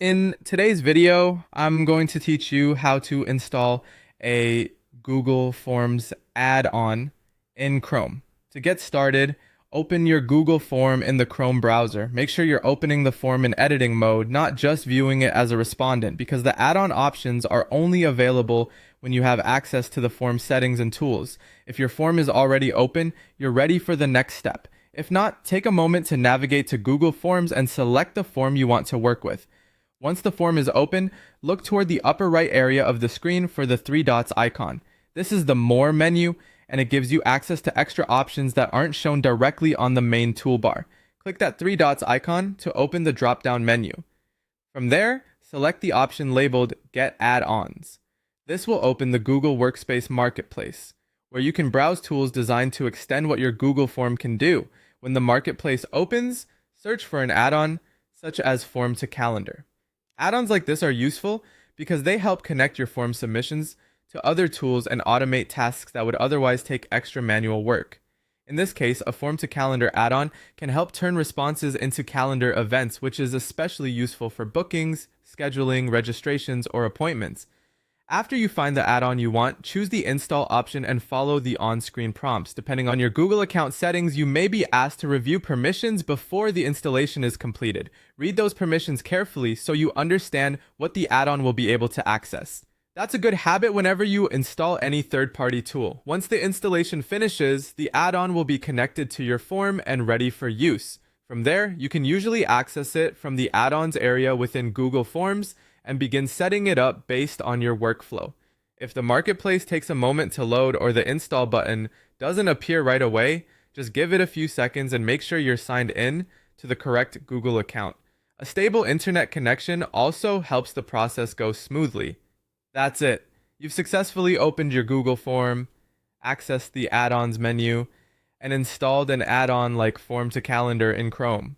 In today's video, I'm going to teach you how to install a Google Forms add-on in Chrome. To get started, open your Google form in the Chrome browser. Make sure you're opening the form in editing mode, not just viewing it as a respondent, because the add-on options are only available when you have access to the form settings and tools. If your form is already open, you're ready for the next step. If not, take a moment to navigate to Google Forms and select the form you want to work with. Once the form is open, look toward the upper right area of the screen for the three dots icon. This is the More menu, and it gives you access to extra options that aren't shown directly on the main toolbar. Click that three dots icon to open the drop-down menu. From there, select the option labeled Get Add-ons. This will open the Google Workspace Marketplace, where you can browse tools designed to extend what your Google form can do. When the marketplace opens, search for an add-on, such as Form to Calendar. Add-ons like this are useful because they help connect your form submissions to other tools and automate tasks that would otherwise take extra manual work. In this case, a Form to Calendar add-on can help turn responses into calendar events, which is especially useful for bookings, scheduling, registrations, or appointments. After you find the add-on you want, choose the install option and follow the on-screen prompts. Depending on your Google account settings, you may be asked to review permissions before the installation is completed. Read those permissions carefully so you understand what the add-on will be able to access. That's a good habit whenever you install any third-party tool. Once the installation finishes, the add-on will be connected to your form and ready for use. From there, you can usually access it from the add-ons area within Google Forms and begin setting it up based on your workflow. If the marketplace takes a moment to load or the install button doesn't appear right away, just give it a few seconds and make sure you're signed in to the correct Google account. A stable internet connection also helps the process go smoothly. That's it. You've successfully opened your Google form, accessed the add-ons menu, and installed an add-on like Form to Calendar in Chrome.